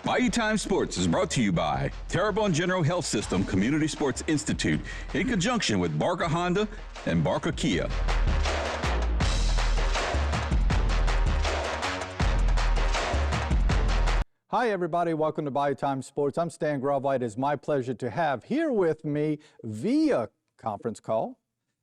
Bayou Time Sports is brought to you by Terrebonne General Health System Community Sports Institute in conjunction with Barker Honda and Barker Kia. Hi, everybody. Welcome to Bayou Time Sports. I'm Stan Gravite. It is my pleasure to have here with me via conference call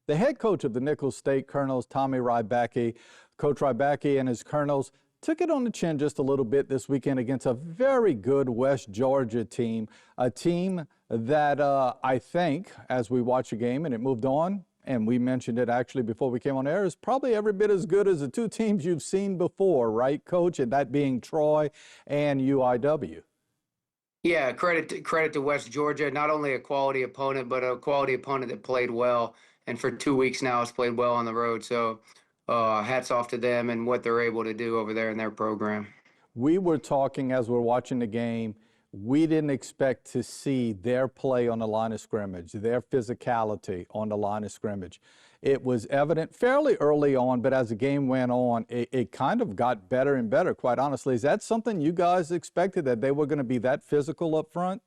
the head coach of the Nicholls State Colonels, Tommy Rybacki. Coach Rybacki and his Colonels took it on the chin just a little bit this weekend against a very good West Georgia team, a team that I think, as we watch the game and it moved on, and we mentioned it actually before we came on air, is probably every bit as good as the two teams you've seen before, right, Coach? And that being Troy and UIW. Yeah, credit to West Georgia. Not only a quality opponent, but a quality opponent that played well, and for 2 weeks now has played well on the road. So hats off to them and what they're able to do over there in their program. We were talking as we're watching the game. We didn't expect to see their play on the line of scrimmage, their physicality on the line of scrimmage. It was evident fairly early on, but as the game went on, it kind of got better and better, quite honestly. Is that something you guys expected, that they were going to be that physical up front?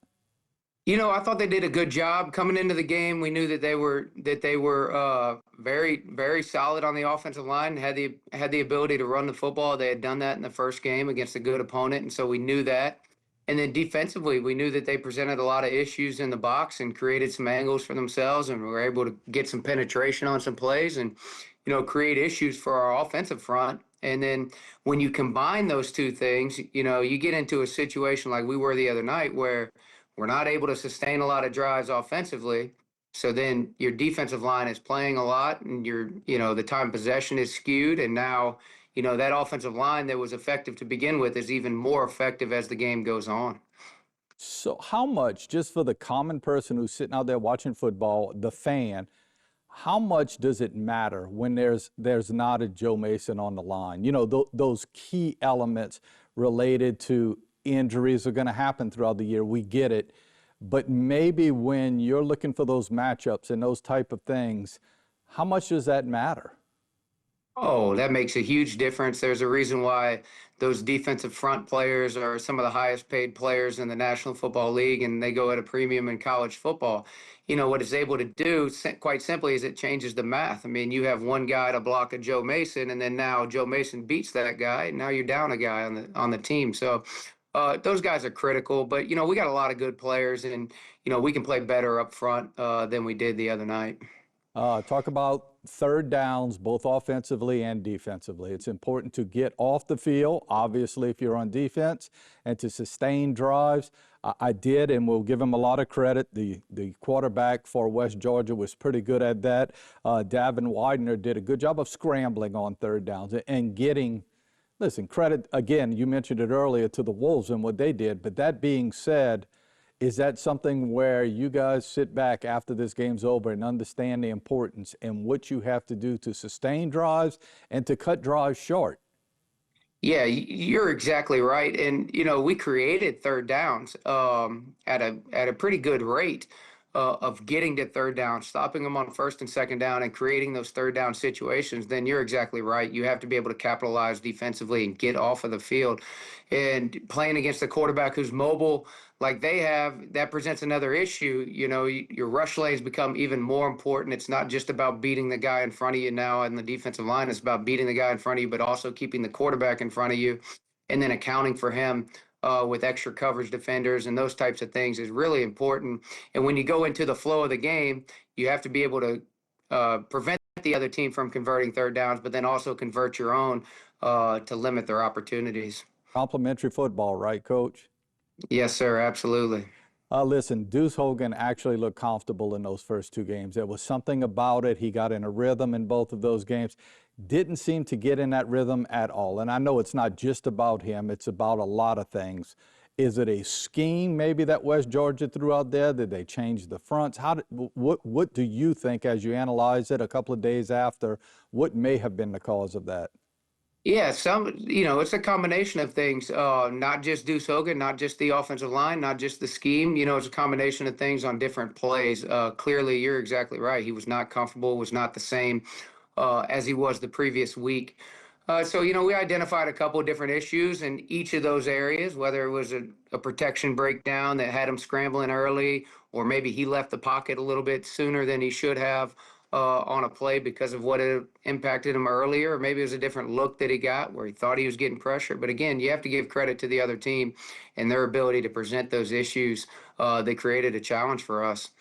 You know, I thought they did a good job coming into the game. We knew that they were very, very solid on the offensive line, had the ability to run the football. They had done that in the first game against a good opponent, and so we knew that. And then defensively, we knew that they presented a lot of issues in the box and created some angles for themselves, and were able to get some penetration on some plays and, you know, create issues for our offensive front. And then when you combine those two things, you know, you get into a situation like we were the other night where we're not able to sustain a lot of drives offensively. So then your defensive line is playing a lot, and the time possession is skewed. And now, you know, that offensive line that was effective to begin with is even more effective as the game goes on. So how much, just for the common person who's sitting out there watching football, the fan, how much does it matter when there's not a Joe Mason on the line? You know, those key elements related to injuries are going to happen throughout the year. We get it. But maybe when you're looking for those matchups and those type of things, how much does that matter? Oh, that makes a huge difference. There's a reason why those defensive front players are some of the highest paid players in the National Football League, and they go at a premium in college football. You know, what it's able to do, quite simply, is it changes the math. I mean, you have one guy to block a Joe Mason, and then now Joe Mason beats that guy, and now you're down a guy on the team. So those guys are critical, but, you know, we got a lot of good players, and, you know, we can play better up front than we did the other night. Talk about third downs, both offensively and defensively. It's important to get off the field, obviously, if you're on defense, and to sustain drives. I did, and we'll give him a lot of credit. The quarterback for West Georgia was pretty good at that. Davin Widener did a good job of scrambling on third downs and getting, listen, credit, again, you mentioned it earlier, to the Wolves and what they did. But that being said, is that something where you guys sit back after this game's over and understand the importance and what you have to do to sustain drives and to cut drives short? Yeah, you're exactly right. And, you know, we created third downs at a pretty good rate of getting to third down, stopping them on first and second down and creating those third down situations. Then you're exactly right. You have to be able to capitalize defensively and get off of the field. And playing against a quarterback who's mobile like they have, that presents another issue. You know, your rush lanes become even more important. It's not just about beating the guy in front of you now on the defensive line. It's about beating the guy in front of you, but also keeping the quarterback in front of you and then accounting for him with extra coverage defenders and those types of things is really important. And when you go into the flow of the game, you have to be able to prevent the other team from converting third downs, but then also convert your own to limit their opportunities. Complimentary football, right, Coach? Yes, sir, absolutely. Listen, Deuce Hogan actually looked comfortable in those first two games. There was something about it. He got in a rhythm in both of those games. Didn't seem to get in that rhythm at all. And I know it's not just about him. It's about a lot of things. Is it a scheme maybe that West Georgia threw out there? Did they change the fronts? What do you think, as you analyze it a couple of days after, what may have been the cause of that? Yeah, it's a combination of things, not just Deuce Hogan, not just the offensive line, not just the scheme. You know, it's a combination of things on different plays. Clearly, you're exactly right. He was not comfortable, was not the same as he was the previous week. So, we identified a couple of different issues in each of those areas, whether it was a protection breakdown that had him scrambling early, or maybe he left the pocket a little bit sooner than he should have on a play because of what it impacted him earlier, or maybe it was a different look that he got where he thought he was getting pressure. But again, you have to give credit to the other team and their ability to present those issues that created a challenge for us.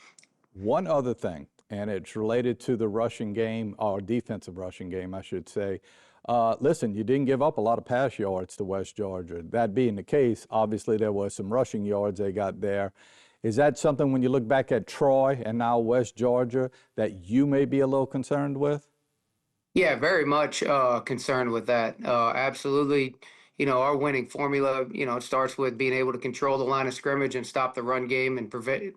One other thing, and it's related to the rushing game, or defensive rushing game, I should say. Listen, you didn't give up a lot of pass yards to West Georgia. That being the case, obviously there was some rushing yards they got there. Is that something, when you look back at Troy and now West Georgia, that you may be a little concerned with? Yeah, very much concerned with that. Absolutely. Our winning formula, it starts with being able to control the line of scrimmage and stop the run game and prevent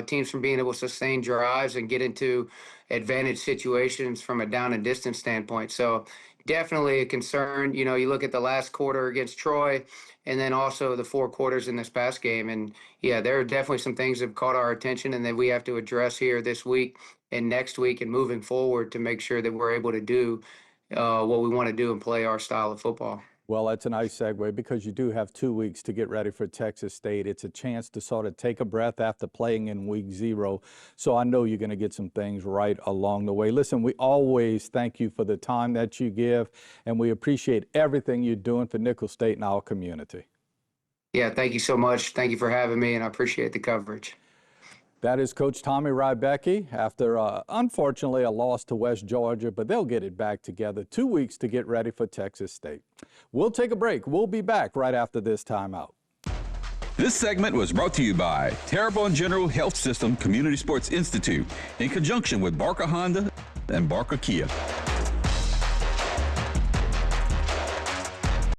teams from being able to sustain drives and get into advantage situations from a down and distance standpoint. So definitely a concern. You look at the last quarter against Troy and then also the 4 quarters in this past game. And yeah, there are definitely some things that have caught our attention and that we have to address here this week and next week and moving forward to make sure that we're able to do what we want to do and play our style of football. Well, that's a nice segue, because you do have 2 weeks to get ready for Texas State. It's a chance to sort of take a breath after playing in week 0. So I know you're going to get some things right along the way. Listen, we always thank you for the time that you give, and we appreciate everything you're doing for Nicholls State and our community. Yeah, thank you so much. Thank you for having me, and I appreciate the coverage. That is Coach Tommy Rybacki after, unfortunately, a loss to West Georgia, but they'll get it back together. 2 weeks to get ready for Texas State. We'll take a break. We'll be back right after this timeout. This segment was brought to you by Terrebonne General Health System Community Sports Institute in conjunction with Barker Honda and Barker Kia.